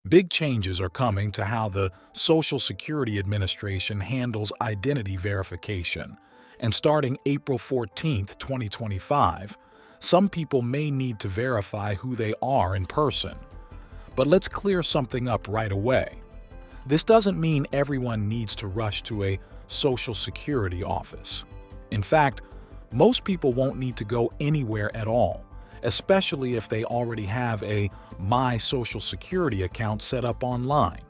Big changes are coming to how the Social Security Administration handles identity verification. And starting April 14th, 2025, some people may need to verify who they are in person. But let's clear something up right away. This doesn't mean everyone needs to rush to a Social Security office. In fact, most people won't need to go anywhere at all, especially if they already have a My Social Security account set up online.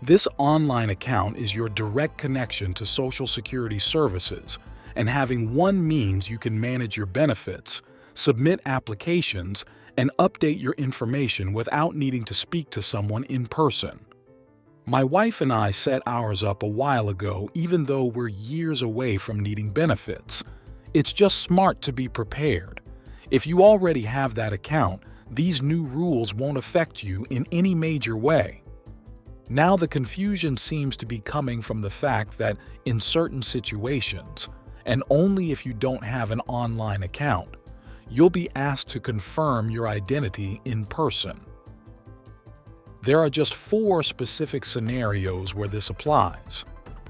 This online account is your direct connection to Social Security services, and having one means you can manage your benefits, submit applications, and update your information without needing to speak to someone in person. My wife and I set ours up a while ago, even though we're years away from needing benefits. It's just smart to be prepared. If you already have that account, these new rules won't affect you in any major way. Now the confusion seems to be coming from the fact that in certain situations, and only if you don't have an online account, you'll be asked to confirm your identity in person. There are just 4 specific scenarios where this applies.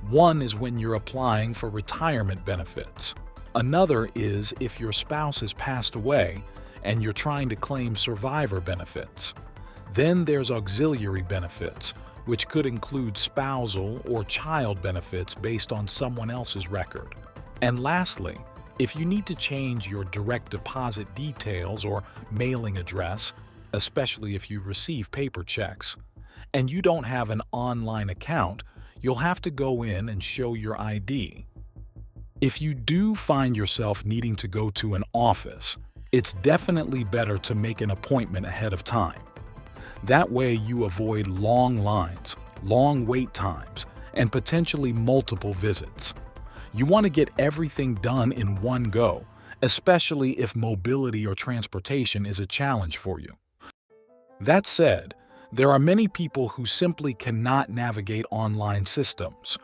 One is when you're applying for retirement benefits. Another is if your spouse has passed away and you're trying to claim survivor benefits. Then there's auxiliary benefits, which could include spousal or child benefits based on someone else's record. And lastly, if you need to change your direct deposit details or mailing address, especially if you receive paper checks, and you don't have an online account, you'll have to go in and show your ID. If you do find yourself needing to go to an office, it's definitely better to make an appointment ahead of time. That way you avoid long lines, long wait times, and potentially multiple visits. You want to get everything done in one go, especially if mobility or transportation is a challenge for you. That said, there are many people who simply cannot navigate online systems,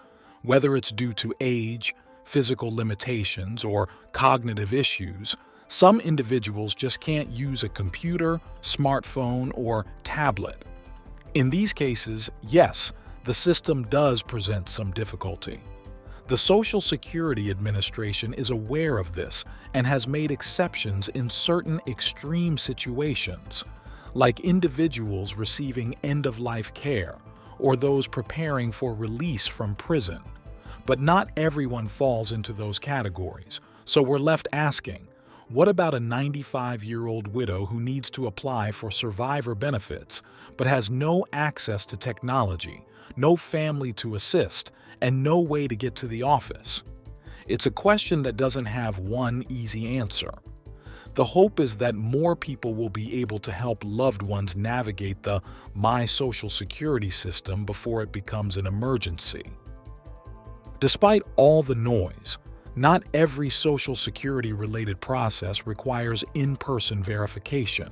whether it's due to age, physical limitations, or cognitive issues. Some individuals just can't use a computer, smartphone, or tablet. In these cases, yes, the system does present some difficulty. The Social Security Administration is aware of this and has made exceptions in certain extreme situations, like individuals receiving end-of-life care or those preparing for release from prison. But not everyone falls into those categories, so we're left asking, what about a 95-year-old widow who needs to apply for survivor benefits but has no access to technology, no family to assist, and no way to get to the office? It's a question that doesn't have one easy answer. The hope is that more people will be able to help loved ones navigate the My Social Security system before it becomes an emergency. Despite all the noise, not every Social Security-related process requires in-person verification.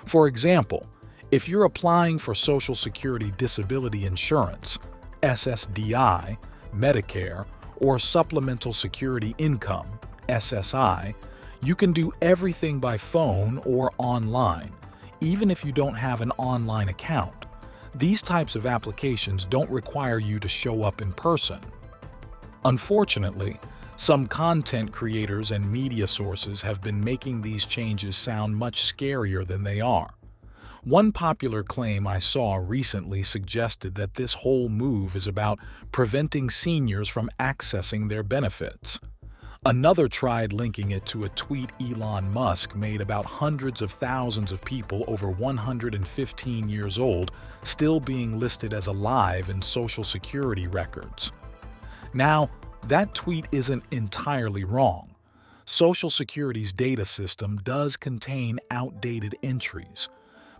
For example, if you're applying for Social Security Disability Insurance, SSDI, Medicare, or Supplemental Security Income, SSI, you can do everything by phone or online, even if you don't have an online account. These types of applications don't require you to show up in person. Unfortunately, some content creators and media sources have been making these changes sound much scarier than they are. One popular claim I saw recently suggested that this whole move is about preventing seniors from accessing their benefits. Another tried linking it to a tweet Elon Musk made about hundreds of thousands of people over 115 years old still being listed as alive in Social Security records. Now, that tweet isn't entirely wrong. Social Security's data system does contain outdated entries,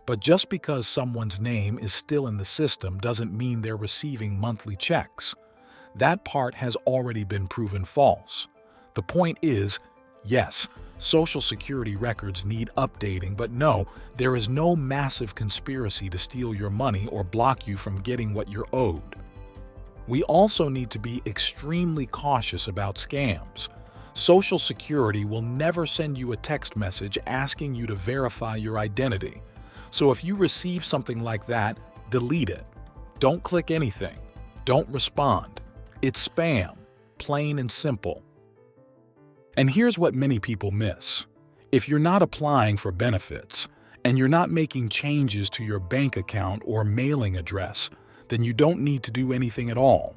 but just because someone's name is still in the system doesn't mean they're receiving monthly checks. That part has already been proven false. The point is, yes, Social Security records need updating, but no, there is no massive conspiracy to steal your money or block you from getting what you're owed. We also need to be extremely cautious about scams. Social Security will never send you a text message asking you to verify your identity. So if you receive something like that, delete it. Don't click anything. Don't respond. It's spam, plain and simple. And here's what many people miss. If you're not applying for benefits, and you're not making changes to your bank account or mailing address, then you don't need to do anything at all.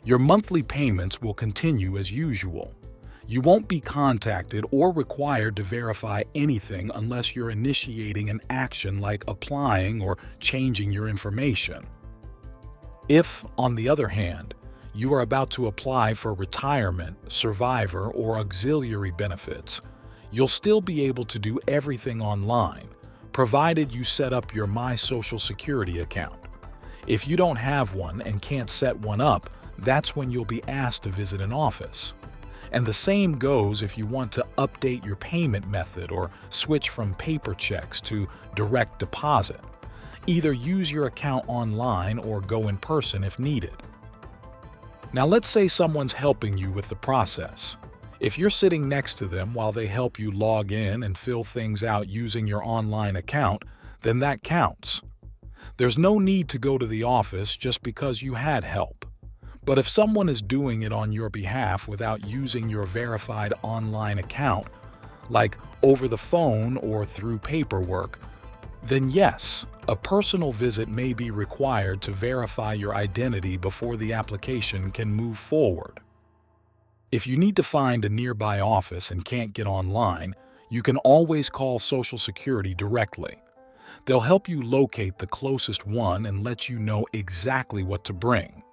Your monthly payments will continue as usual. You won't be contacted or required to verify anything unless you're initiating an action like applying or changing your information. If, on the other hand, you are about to apply for retirement, survivor, or auxiliary benefits, you'll still be able to do everything online, provided you set up your My Social Security account. If you don't have one and can't set one up, that's when you'll be asked to visit an office. And the same goes if you want to update your payment method or switch from paper checks to direct deposit. Either use your account online or go in person if needed. Now let's say someone's helping you with the process. If you're sitting next to them while they help you log in and fill things out using your online account, then that counts. There's no need to go to the office just because you had help. But if someone is doing it on your behalf without using your verified online account, like over the phone or through paperwork, then yes, a personal visit may be required to verify your identity before the application can move forward. If you need to find a nearby office and can't get online, you can always call Social Security directly. They'll help you locate the closest one and let you know exactly what to bring.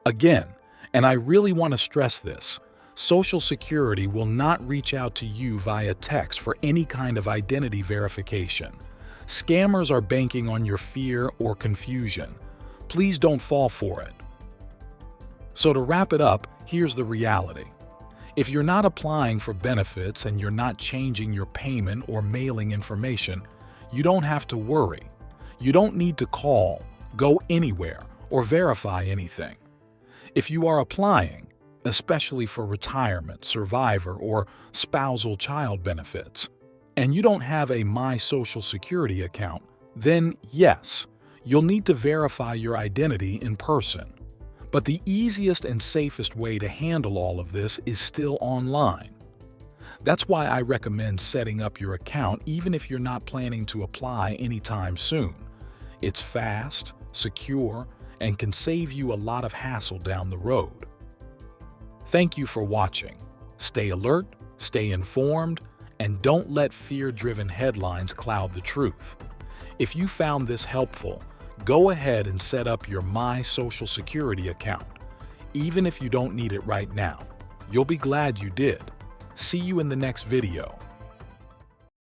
Again, and I really want to stress this, Social Security will not reach out to you via text for any kind of identity verification. Scammers are banking on your fear or confusion. Please don't fall for it. So to wrap it up, here's the reality. If you're not applying for benefits and you're not changing your payment or mailing information, you don't have to worry. You don't need to call, go anywhere, or verify anything. If you are applying, especially for retirement, survivor, or spousal child benefits, and you don't have a My Social Security account, then yes, you'll need to verify your identity in person. But the easiest and safest way to handle all of this is still online. That's why I recommend setting up your account even if you're not planning to apply anytime soon. It's fast, secure, and can save you a lot of hassle down the road. Thank you for watching. Stay alert, stay informed, and don't let fear-driven headlines cloud the truth. If you found this helpful, go ahead and set up your My Social Security account. Even if you don't need it right now, you'll be glad you did. See you in the next video.